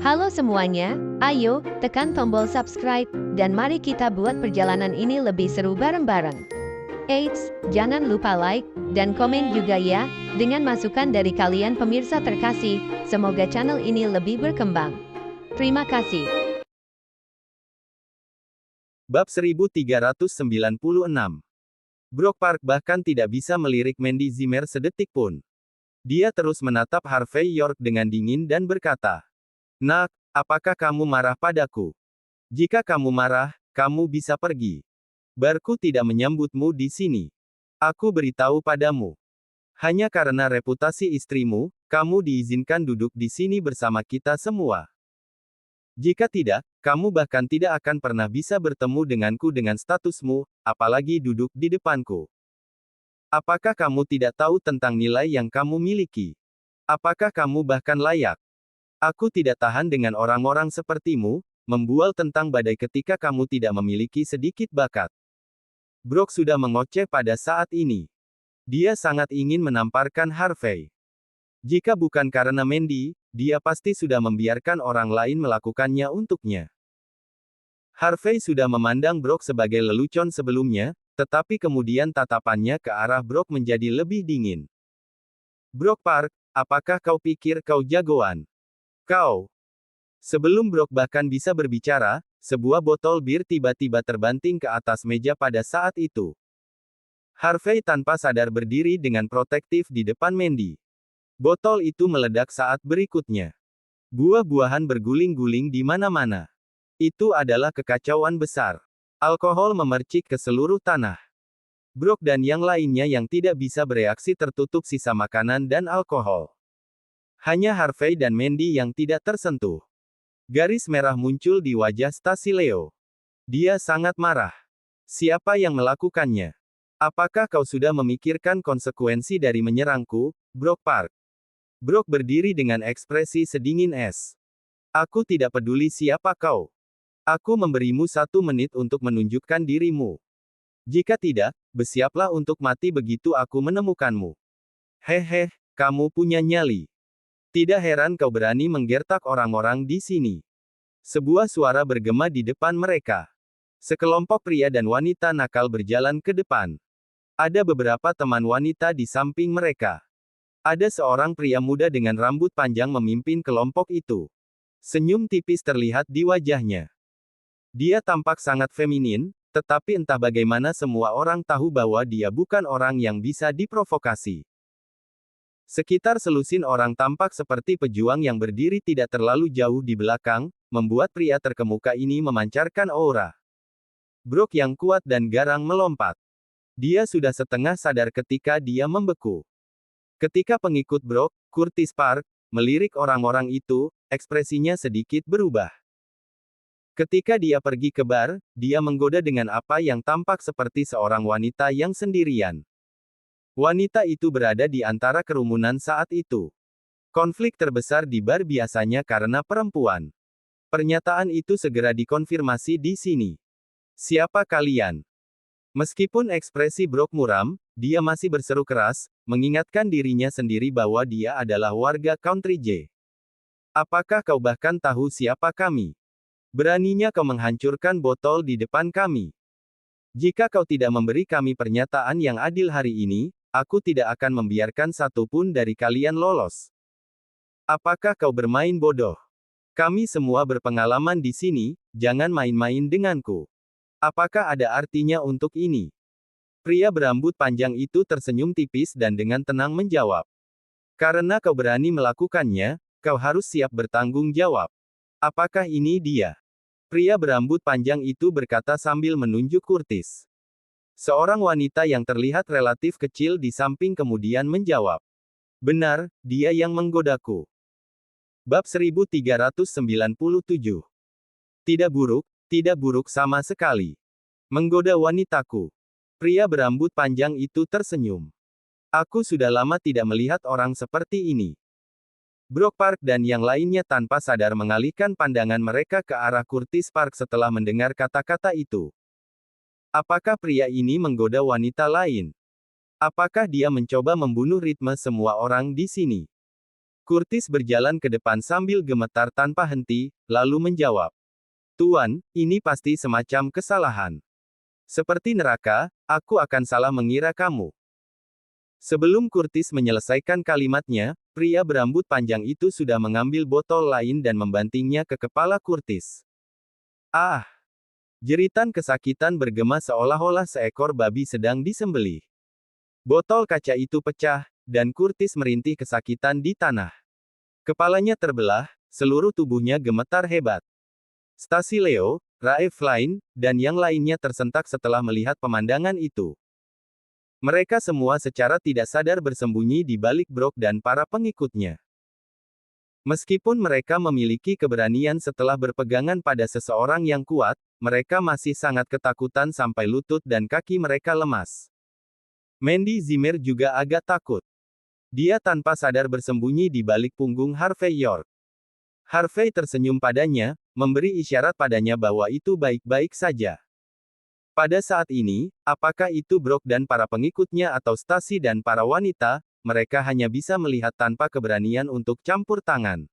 Halo semuanya, ayo tekan tombol subscribe dan mari kita buat perjalanan ini lebih seru bareng-bareng. Eits, jangan lupa like dan komen juga ya, dengan masukan dari kalian pemirsa terkasih, semoga channel ini lebih berkembang. Terima kasih. Bab 1396. Brock Park bahkan tidak bisa melirik Mandy Zimmer sedetik pun. Dia terus menatap Harvey York dengan dingin dan berkata, "Nak, apakah kamu marah padaku? Jika kamu marah, kamu bisa pergi. Barku tidak menyambutmu di sini. Aku beritahu padamu. Hanya karena reputasi istrimu, kamu diizinkan duduk di sini bersama kita semua. Jika tidak, kamu bahkan tidak akan pernah bisa bertemu denganku dengan statusmu, apalagi duduk di depanku. Apakah kamu tidak tahu tentang nilai yang kamu miliki? Apakah kamu bahkan layak? Aku tidak tahan dengan orang-orang sepertimu, membual tentang badai ketika kamu tidak memiliki sedikit bakat." Brock sudah mengoceh pada saat ini. Dia sangat ingin menamparkan Harvey. Jika bukan karena Mandy, dia pasti sudah membiarkan orang lain melakukannya untuknya. Harvey sudah memandang Brock sebagai lelucon sebelumnya, tetapi kemudian tatapannya ke arah Brock menjadi lebih dingin. "Brock Park, apakah kau pikir kau jagoan? Kau..." Sebelum Brock bahkan bisa berbicara, sebuah botol bir tiba-tiba terbanting ke atas meja pada saat itu. Harvey tanpa sadar berdiri dengan protektif di depan Mandy. Botol itu meledak saat berikutnya. Buah-buahan berguling-guling di mana-mana. Itu adalah kekacauan besar. Alkohol memercik ke seluruh tanah. Brock dan yang lainnya yang tidak bisa bereaksi tertutup sisa makanan dan alkohol. Hanya Harvey dan Mandy yang tidak tersentuh. Garis merah muncul di wajah Stacy Leo. Dia sangat marah. "Siapa yang melakukannya? Apakah kau sudah memikirkan konsekuensi dari menyerangku, Brock Park?" Brock berdiri dengan ekspresi sedingin es. "Aku tidak peduli siapa kau. Aku memberimu 1 menit untuk menunjukkan dirimu. Jika tidak, bersiaplah untuk mati begitu aku menemukanmu. Hehe, kamu punya nyali. Tidak heran kau berani menggertak orang-orang di sini." Sebuah suara bergema di depan mereka. Sekelompok pria dan wanita nakal berjalan ke depan. Ada beberapa teman wanita di samping mereka. Ada seorang pria muda dengan rambut panjang memimpin kelompok itu. Senyum tipis terlihat di wajahnya. Dia tampak sangat feminin, tetapi entah bagaimana semua orang tahu bahwa dia bukan orang yang bisa diprovokasi. Sekitar selusin orang tampak seperti pejuang yang berdiri tidak terlalu jauh di belakang, membuat pria terkemuka ini memancarkan aura. Brock yang kuat dan garang melompat. Dia sudah setengah sadar ketika dia membeku. Ketika pengikut Brock, Curtis Park, melirik orang-orang itu, ekspresinya sedikit berubah. Ketika dia pergi ke bar, dia menggoda dengan apa yang tampak seperti seorang wanita yang sendirian. Wanita itu berada di antara kerumunan saat itu. Konflik terbesar di bar biasanya karena perempuan. Pernyataan itu segera dikonfirmasi di sini. "Siapa kalian?" Meskipun ekspresi Brock muram, dia masih berseru keras, mengingatkan dirinya sendiri bahwa dia adalah warga Country J. "Apakah kau bahkan tahu siapa kami? Beraninya kau menghancurkan botol di depan kami. Jika kau tidak memberi kami pernyataan yang adil hari ini, aku tidak akan membiarkan satu pun dari kalian lolos. Apakah kau bermain bodoh? Kami semua berpengalaman di sini, jangan main-main denganku. Apakah ada artinya untuk ini?" Pria berambut panjang itu tersenyum tipis dan dengan tenang menjawab. "Karena kau berani melakukannya, kau harus siap bertanggung jawab. Apakah ini dia?" Pria berambut panjang itu berkata sambil menunjuk Curtis. Seorang wanita yang terlihat relatif kecil di samping kemudian menjawab. "Benar, dia yang menggodaku." Bab 1397. Tidak buruk sama sekali. Menggoda wanitaku. Pria berambut panjang itu tersenyum. "Aku sudah lama tidak melihat orang seperti ini." Brock Park dan yang lainnya tanpa sadar mengalihkan pandangan mereka ke arah Curtis Park setelah mendengar kata-kata itu. Apakah pria ini menggoda wanita lain? Apakah dia mencoba membunuh ritme semua orang di sini? Curtis berjalan ke depan sambil gemetar tanpa henti, lalu menjawab. Tuan, ini pasti semacam kesalahan. Seperti neraka, aku akan salah mengira kamu. Sebelum Curtis menyelesaikan kalimatnya, pria berambut panjang itu sudah mengambil botol lain dan membantingnya ke kepala Curtis. Ah! Jeritan kesakitan bergema seolah-olah seekor babi sedang disembelih. Botol kaca itu pecah, dan Curtis merintih kesakitan di tanah. Kepalanya terbelah, seluruh tubuhnya gemetar hebat. Stasi Leo, Rae Flynn, dan yang lainnya tersentak setelah melihat pemandangan itu. Mereka semua secara tidak sadar bersembunyi di balik Brock dan para pengikutnya. Meskipun mereka memiliki keberanian setelah berpegangan pada seseorang yang kuat, mereka masih sangat ketakutan sampai lutut dan kaki mereka lemas. Mandy Zimmer juga agak takut. Dia tanpa sadar bersembunyi di balik punggung Harvey York. Harvey tersenyum padanya, memberi isyarat padanya bahwa itu baik-baik saja. Pada saat ini, apakah itu Brock dan para pengikutnya atau Stasi dan para wanita, mereka hanya bisa melihat tanpa keberanian untuk campur tangan.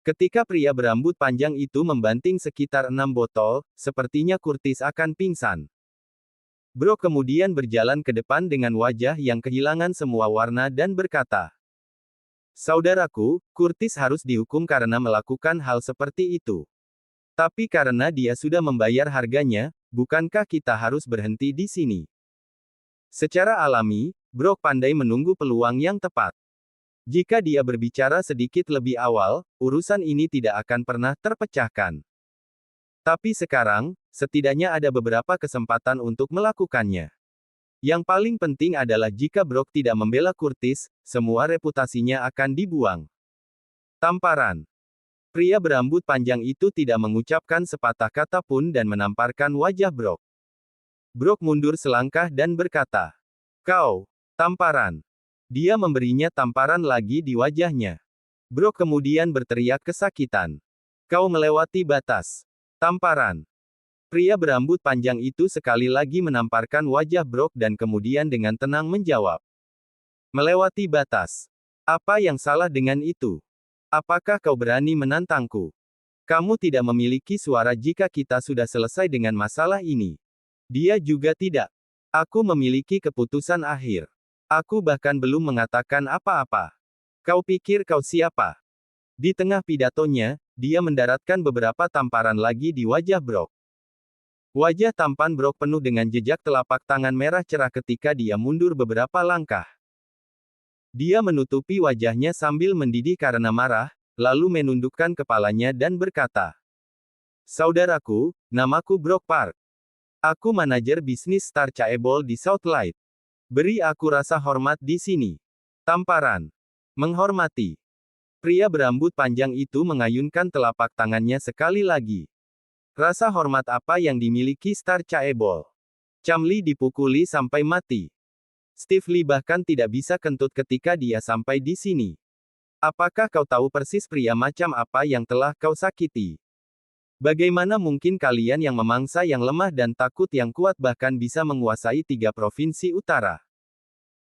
Ketika pria berambut panjang itu membanting sekitar 6 botol, sepertinya Curtis akan pingsan. Brock kemudian berjalan ke depan dengan wajah yang kehilangan semua warna dan berkata, Saudaraku, Curtis harus dihukum karena melakukan hal seperti itu. Tapi karena dia sudah membayar harganya, bukankah kita harus berhenti di sini? Secara alami, Brock pandai menunggu peluang yang tepat. Jika dia berbicara sedikit lebih awal, urusan ini tidak akan pernah terpecahkan. Tapi sekarang, setidaknya ada beberapa kesempatan untuk melakukannya. Yang paling penting adalah jika Brock tidak membela Curtis, semua reputasinya akan dibuang. Tamparan. Pria berambut panjang itu tidak mengucapkan sepatah kata pun dan menamparkan wajah Brock. Brock mundur selangkah dan berkata, Kau, tamparan. Dia memberinya tamparan lagi di wajahnya. Brock kemudian berteriak kesakitan. Kau melewati batas. Tamparan. Pria berambut panjang itu sekali lagi menamparkan wajah Brock dan kemudian dengan tenang menjawab. Melewati batas. Apa yang salah dengan itu? Apakah kau berani menantangku? Kamu tidak memiliki suara jika kita sudah selesai dengan masalah ini. Dia juga tidak. Aku memiliki keputusan akhir. Aku bahkan belum mengatakan apa-apa. Kau pikir kau siapa? Di tengah pidatonya, dia mendaratkan beberapa tamparan lagi di wajah Brock. Wajah tampan Brock penuh dengan jejak telapak tangan merah cerah ketika dia mundur beberapa langkah. Dia menutupi wajahnya sambil mendidih karena marah, lalu menundukkan kepalanya dan berkata, Saudaraku, namaku Brock Park. Aku manajer bisnis Star Chaebol di Southlight. Beri aku rasa hormat di sini. Tamparan. Menghormati. Pria berambut panjang itu mengayunkan telapak tangannya sekali lagi. Rasa hormat apa yang dimiliki Star Chaebol? Chamli dipukuli sampai mati. Steve Lee bahkan tidak bisa kentut ketika dia sampai di sini. Apakah kau tahu persis pria macam apa yang telah kau sakiti? Bagaimana mungkin kalian yang memangsa yang lemah dan takut yang kuat bahkan bisa menguasai 3 provinsi utara?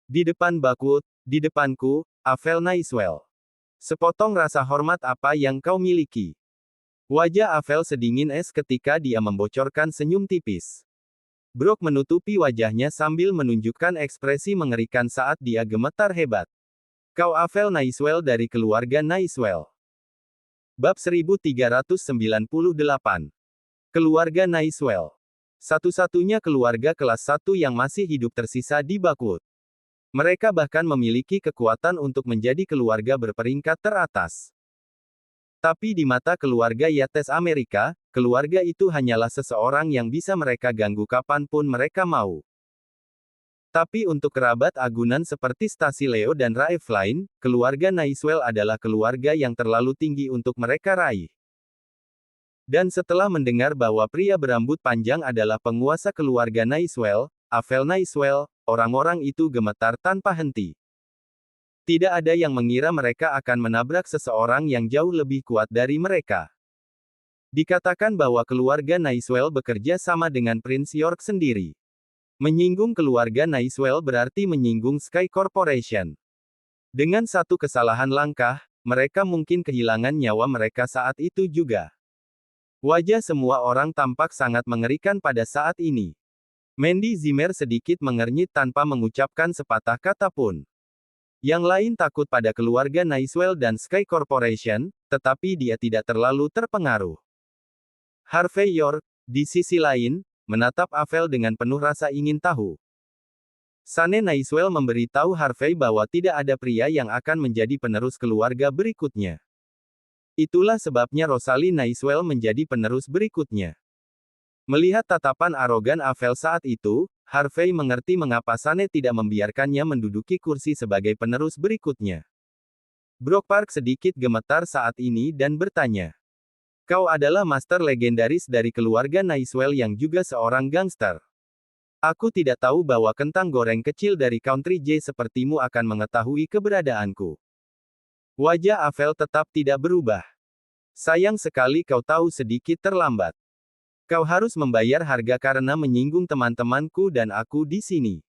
Di depan Bakwood, di depanku, Avel Naiswell. Sepotong rasa hormat apa yang kau miliki? Wajah Avel sedingin es ketika dia membocorkan senyum tipis. Brock menutupi wajahnya sambil menunjukkan ekspresi mengerikan saat dia gemetar hebat. Kau Avel Naiswell dari keluarga Naiswell. Bab 1398. Keluarga Naiswell. Satu-satunya keluarga kelas 1 yang masih hidup tersisa di Bakwood. Mereka bahkan memiliki kekuatan untuk menjadi keluarga berperingkat teratas. Tapi di mata keluarga Yates Amerika, keluarga itu hanyalah seseorang yang bisa mereka ganggu kapanpun mereka mau. Tapi untuk kerabat agunan seperti Stasi Leo dan Rae Flynn, keluarga Naiswell adalah keluarga yang terlalu tinggi untuk mereka raih. Dan setelah mendengar bahwa pria berambut panjang adalah penguasa keluarga Naiswell, Avel Naiswell, orang-orang itu gemetar tanpa henti. Tidak ada yang mengira mereka akan menabrak seseorang yang jauh lebih kuat dari mereka. Dikatakan bahwa keluarga Naiswell bekerja sama dengan Prince York sendiri. Menyinggung keluarga Naiswell berarti menyinggung Sky Corporation. Dengan satu kesalahan langkah, mereka mungkin kehilangan nyawa mereka saat itu juga. Wajah semua orang tampak sangat mengerikan pada saat ini. Mandy Zimmer sedikit mengernyit tanpa mengucapkan sepatah kata pun. Yang lain takut pada keluarga Nicewell dan Sky Corporation, tetapi dia tidak terlalu terpengaruh. Harvey York, di sisi lain, menatap Avel dengan penuh rasa ingin tahu. Sane Nicewell memberitahu Harvey bahwa tidak ada pria yang akan menjadi penerus keluarga berikutnya. Itulah sebabnya Rosalie Nicewell menjadi penerus berikutnya. Melihat tatapan arogan Avel saat itu, Harvey mengerti mengapa Sane tidak membiarkannya menduduki kursi sebagai penerus berikutnya. Brock Park sedikit gemetar saat ini dan bertanya. Kau adalah master legendaris dari keluarga Nicewell yang juga seorang gangster. Aku tidak tahu bahwa kentang goreng kecil dari Country J sepertimu akan mengetahui keberadaanku. Wajah Avel tetap tidak berubah. Sayang sekali kau tahu sedikit terlambat. Kau harus membayar harga karena menyinggung teman-temanku dan aku di sini.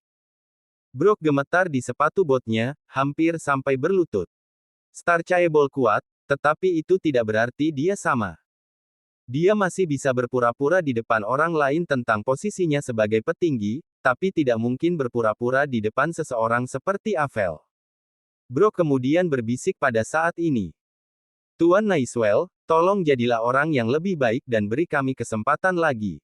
Brock gemetar di sepatu botnya, hampir sampai berlutut. Starchaebol kuat, tetapi itu tidak berarti dia sama. Dia masih bisa berpura-pura di depan orang lain tentang posisinya sebagai petinggi, tapi tidak mungkin berpura-pura di depan seseorang seperti Avel. Brock kemudian berbisik pada saat ini. Tuan Nicewell, tolong jadilah orang yang lebih baik dan beri kami kesempatan lagi.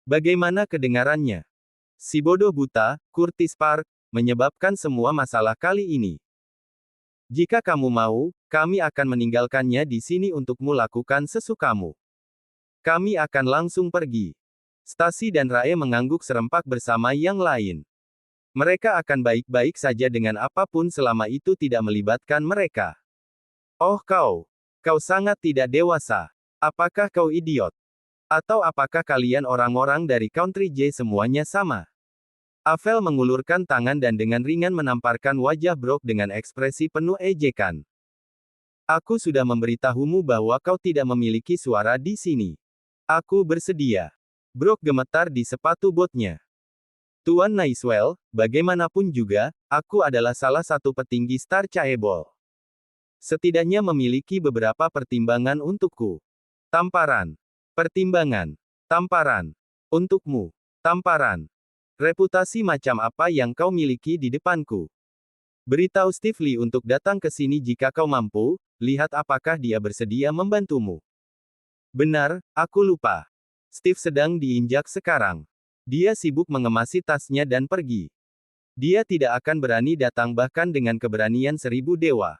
Bagaimana kedengarannya? Si bodoh buta, Curtis Park, menyebabkan semua masalah kali ini. Jika kamu mau, kami akan meninggalkannya di sini untukmu lakukan sesukamu. Kami akan langsung pergi. Stacy dan Rae mengangguk serempak bersama yang lain. Mereka akan baik-baik saja dengan apapun selama itu tidak melibatkan mereka. Oh kau sangat tidak dewasa. Apakah kau idiot? Atau apakah kalian orang-orang dari Country J semuanya sama? Avel mengulurkan tangan dan dengan ringan menamparkan wajah Brock dengan ekspresi penuh ejekan. Aku sudah memberitahumu bahwa kau tidak memiliki suara di sini. Aku bersedia. Brock gemetar di sepatu botnya. Tuan Nicewell, bagaimanapun juga, aku adalah salah satu petinggi Starchaebol. Setidaknya memiliki beberapa pertimbangan untukku. Tamparan. Pertimbangan. Tamparan. Untukmu. Tamparan. Reputasi macam apa yang kau miliki di depanku? Beritahu Steve Lee untuk datang ke sini jika kau mampu, lihat apakah dia bersedia membantumu. Benar, aku lupa. Steve sedang diinjak sekarang. Dia sibuk mengemasi tasnya dan pergi. Dia tidak akan berani datang bahkan dengan keberanian 1000 dewa.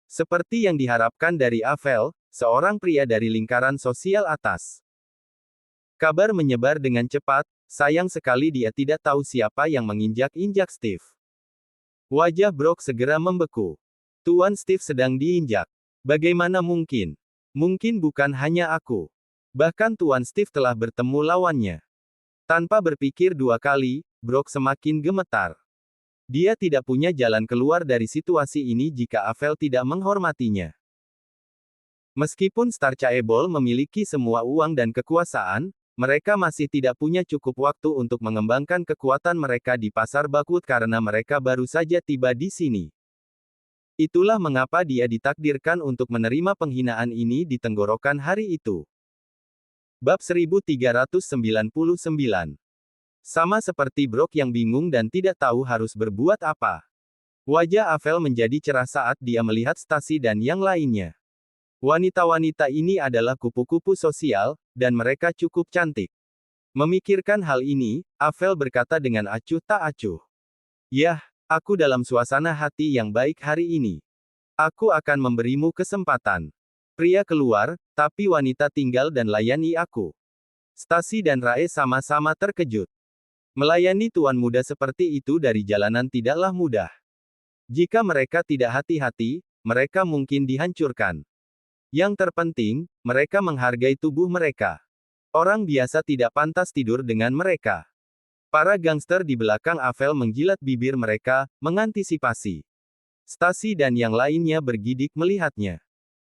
Seperti yang diharapkan dari Avel, seorang pria dari lingkaran sosial atas. Kabar menyebar dengan cepat, sayang sekali dia tidak tahu siapa yang menginjak-injak Steve. Wajah Brock segera membeku. Tuan Steve sedang diinjak. Bagaimana mungkin? Mungkin bukan hanya aku. Bahkan Tuan Steve telah bertemu lawannya. Tanpa berpikir dua kali, Brock semakin gemetar. Dia tidak punya jalan keluar dari situasi ini jika Avel tidak menghormatinya. Meskipun Starchaebol memiliki semua uang dan kekuasaan, mereka masih tidak punya cukup waktu untuk mengembangkan kekuatan mereka di pasar Bakwood karena mereka baru saja tiba di sini. Itulah mengapa dia ditakdirkan untuk menerima penghinaan ini di tenggorokan hari itu. Bab 1399. Sama seperti Brock yang bingung dan tidak tahu harus berbuat apa. Wajah Avel menjadi cerah saat dia melihat Stacy dan yang lainnya. Wanita-wanita ini adalah kupu-kupu sosial, dan mereka cukup cantik. Memikirkan hal ini, Avel berkata dengan acuh tak acuh. Yah, aku dalam suasana hati yang baik hari ini. Aku akan memberimu kesempatan. Pria keluar, tapi wanita tinggal dan layani aku. Stacy dan Rae sama-sama terkejut. Melayani tuan muda seperti itu dari jalanan tidaklah mudah. Jika mereka tidak hati-hati, mereka mungkin dihancurkan. Yang terpenting, mereka menghargai tubuh mereka. Orang biasa tidak pantas tidur dengan mereka. Para gangster di belakang Avel menjilat bibir mereka, mengantisipasi. Stacy dan yang lainnya bergidik melihatnya.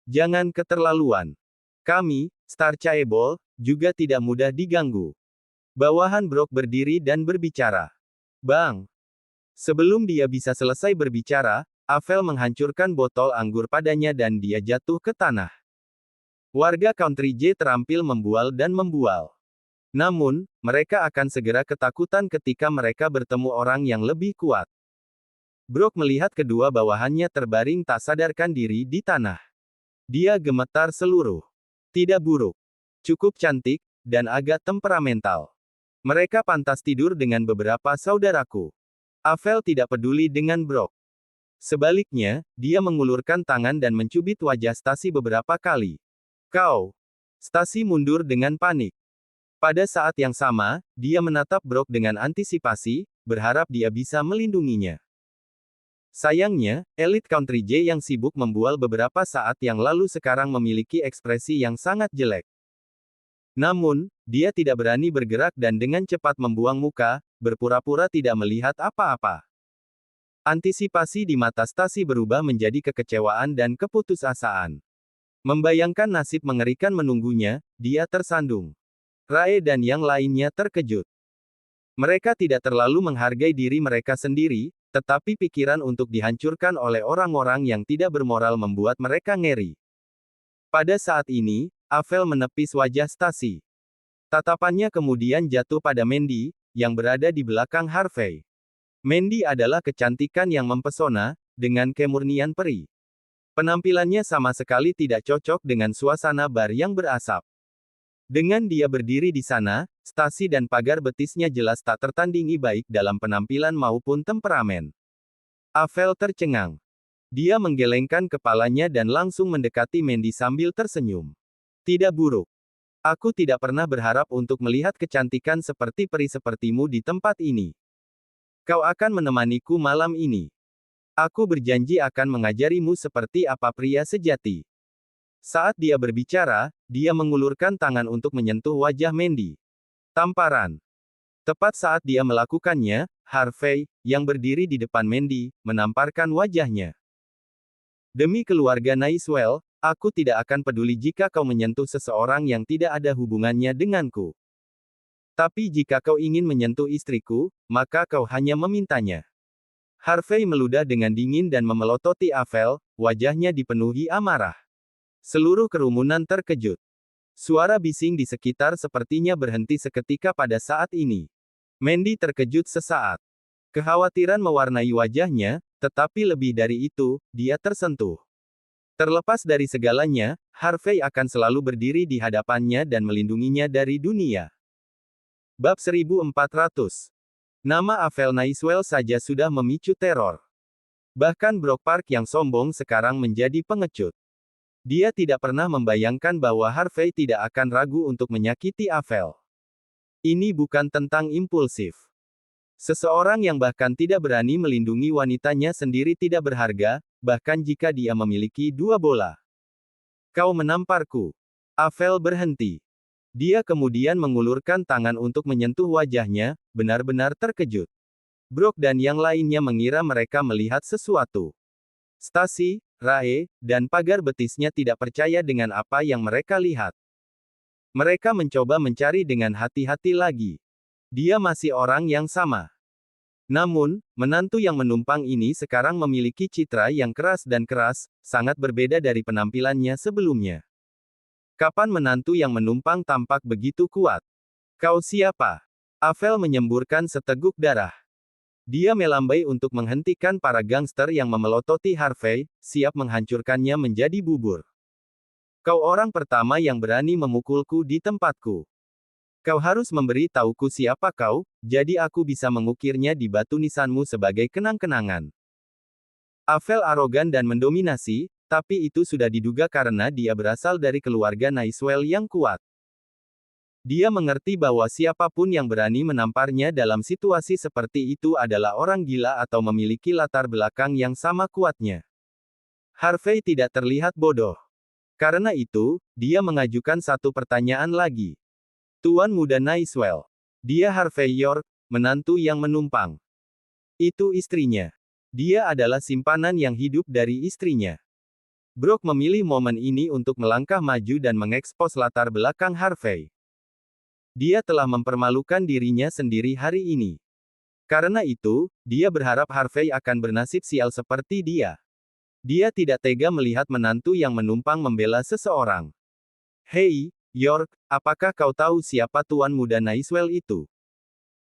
Jangan keterlaluan. Kami, Starchaebol, juga tidak mudah diganggu. Bawahan Brock berdiri dan berbicara. Bang! Sebelum dia bisa selesai berbicara, Avel menghancurkan botol anggur padanya dan dia jatuh ke tanah. Warga Country J terampil membual dan membual. Namun, mereka akan segera ketakutan ketika mereka bertemu orang yang lebih kuat. Brock melihat kedua bawahannya terbaring tak sadarkan diri di tanah. Dia gemetar seluruh. Tidak buruk. Cukup cantik, dan agak temperamental. Mereka pantas tidur dengan beberapa saudaraku. Avel tidak peduli dengan Brock. Sebaliknya, dia mengulurkan tangan dan mencubit wajah Stasi beberapa kali. Kau. Stasi mundur dengan panik. Pada saat yang sama, dia menatap Brock dengan antisipasi, berharap dia bisa melindunginya. Sayangnya, elit Country J yang sibuk membual beberapa saat yang lalu sekarang memiliki ekspresi yang sangat jelek. Namun, dia tidak berani bergerak dan dengan cepat membuang muka, berpura-pura tidak melihat apa-apa. Antisipasi di mata Stasi berubah menjadi kekecewaan dan keputusasaan. Membayangkan nasib mengerikan menunggunya, dia tersandung. Rae dan yang lainnya terkejut. Mereka tidak terlalu menghargai diri mereka sendiri, tetapi pikiran untuk dihancurkan oleh orang-orang yang tidak bermoral membuat mereka ngeri. Pada saat ini, Avel menepis wajah Stasi. Tatapannya kemudian jatuh pada Mandy, yang berada di belakang Harvey. Mandy adalah kecantikan yang mempesona, dengan kemurnian peri. Penampilannya sama sekali tidak cocok dengan suasana bar yang berasap. Dengan dia berdiri di sana, Stasi dan pagar betisnya jelas tak tertandingi baik dalam penampilan maupun temperamen. Avel tercengang. Dia menggelengkan kepalanya dan langsung mendekati Mandy sambil tersenyum. Tidak buruk. Aku tidak pernah berharap untuk melihat kecantikan seperti peri sepertimu di tempat ini. Kau akan menemaniku malam ini. Aku berjanji akan mengajarimu seperti apa pria sejati. Saat dia berbicara, dia mengulurkan tangan untuk menyentuh wajah Mandy. Tamparan. Tepat saat dia melakukannya, Harvey, yang berdiri di depan Mandy, menamparkan wajahnya. Demi keluarga Naiswell, aku tidak akan peduli jika kau menyentuh seseorang yang tidak ada hubungannya denganku. Tapi jika kau ingin menyentuh istriku, maka kau hanya memintanya. Harvey meludah dengan dingin dan memelototi Avel, wajahnya dipenuhi amarah. Seluruh kerumunan terkejut. Suara bising di sekitar sepertinya berhenti seketika pada saat ini. Mandy terkejut sesaat. Kekhawatiran mewarnai wajahnya, tetapi lebih dari itu, dia tersentuh. Terlepas dari segalanya, Harvey akan selalu berdiri di hadapannya dan melindunginya dari dunia. Bab 1400. Nama Avel Naiswell saja sudah memicu teror. Bahkan Brock Park yang sombong sekarang menjadi pengecut. Dia tidak pernah membayangkan bahwa Harvey tidak akan ragu untuk menyakiti Avel. Ini bukan tentang impulsif. Seseorang yang bahkan tidak berani melindungi wanitanya sendiri tidak berharga, bahkan jika dia memiliki 2 bola. Kau menamparku. Avel berhenti. Dia kemudian mengulurkan tangan untuk menyentuh wajahnya, benar-benar terkejut. Brock dan yang lainnya mengira mereka melihat sesuatu. Stasi, Rae, dan pagar betisnya tidak percaya dengan apa yang mereka lihat. Mereka mencoba mencari dengan hati-hati lagi. Dia masih orang yang sama. Namun, menantu yang menumpang ini sekarang memiliki citra yang keras dan keras, sangat berbeda dari penampilannya sebelumnya. Kapan menantu yang menumpang tampak begitu kuat? Kau siapa? Avel menyemburkan seteguk darah. Dia melambai untuk menghentikan para gangster yang memelototi Harvey, siap menghancurkannya menjadi bubur. Kau orang pertama yang berani memukulku di tempatku. Kau harus memberi tahuku siapa kau, jadi aku bisa mengukirnya di batu nisanmu sebagai kenang-kenangan. Avel arogan dan mendominasi, tapi itu sudah diduga karena dia berasal dari keluarga Naiswell yang kuat. Dia mengerti bahwa siapapun yang berani menamparnya dalam situasi seperti itu adalah orang gila atau memiliki latar belakang yang sama kuatnya. Harvey tidak terlihat bodoh. Karena itu, dia mengajukan satu pertanyaan lagi. Tuan muda Naiswell. Dia Harvey York, menantu yang menumpang. Itu istrinya. Dia adalah simpanan yang hidup dari istrinya. Brock memilih momen ini untuk melangkah maju dan mengekspos latar belakang Harvey. Dia telah mempermalukan dirinya sendiri hari ini. Karena itu, dia berharap Harvey akan bernasib sial seperti dia. Dia tidak tega melihat menantu yang menumpang membela seseorang. Hei, York, apakah kau tahu siapa tuan muda Nicewell itu?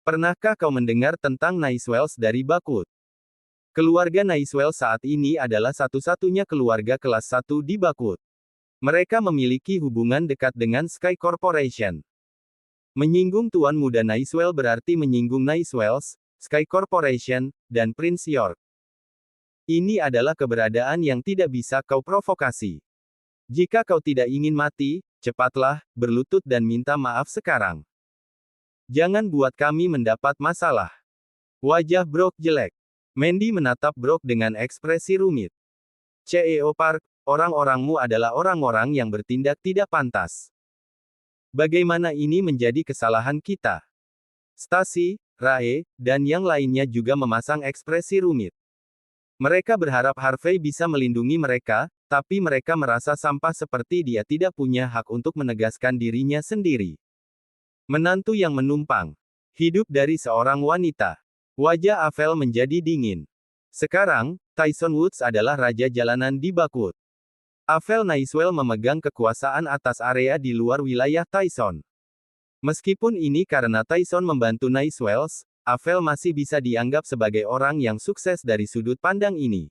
Pernahkah kau mendengar tentang Nicewells dari Bakwood? Keluarga Nicewell saat ini adalah satu-satunya keluarga kelas 1 di Bakwood. Mereka memiliki hubungan dekat dengan Sky Corporation. Menyinggung tuan muda Nicewell berarti menyinggung Nicewells, Sky Corporation, dan Prince York. Ini adalah keberadaan yang tidak bisa kau provokasi. Jika kau tidak ingin mati, cepatlah, berlutut dan minta maaf sekarang. Jangan buat kami mendapat masalah. Wajah Brooke jelek. Mandy menatap Brooke dengan ekspresi rumit. CEO Park, orang-orangmu adalah orang-orang yang bertindak tidak pantas. Bagaimana ini menjadi kesalahan kita? Stacy, Rae, dan yang lainnya juga memasang ekspresi rumit. Mereka berharap Harvey bisa melindungi mereka, tapi mereka merasa sampah seperti dia tidak punya hak untuk menegaskan dirinya sendiri. Menantu yang menumpang. Hidup dari seorang wanita. Wajah Avel menjadi dingin. Sekarang, Tyson Woods adalah raja jalanan di Bakwood. Avel Nicewell memegang kekuasaan atas area di luar wilayah Tyson. Meskipun ini karena Tyson membantu Nicewells, Avel masih bisa dianggap sebagai orang yang sukses dari sudut pandang ini.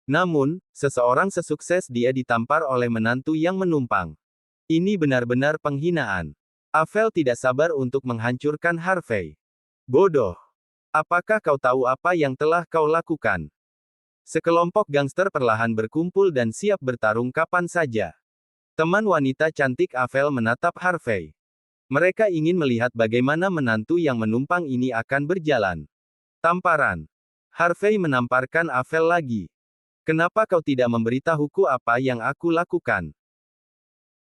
Namun, seseorang sesukses dia ditampar oleh menantu yang menumpang. Ini benar-benar penghinaan. Avel tidak sabar untuk menghancurkan Harvey. Bodoh. Apakah kau tahu apa yang telah kau lakukan? Sekelompok gangster perlahan berkumpul dan siap bertarung kapan saja. Teman wanita cantik Avel menatap Harvey. Mereka ingin melihat bagaimana menantu yang menumpang ini akan berjalan. Tamparan. Harvey menamparkan Avel lagi. Kenapa kau tidak memberitahuku apa yang aku lakukan?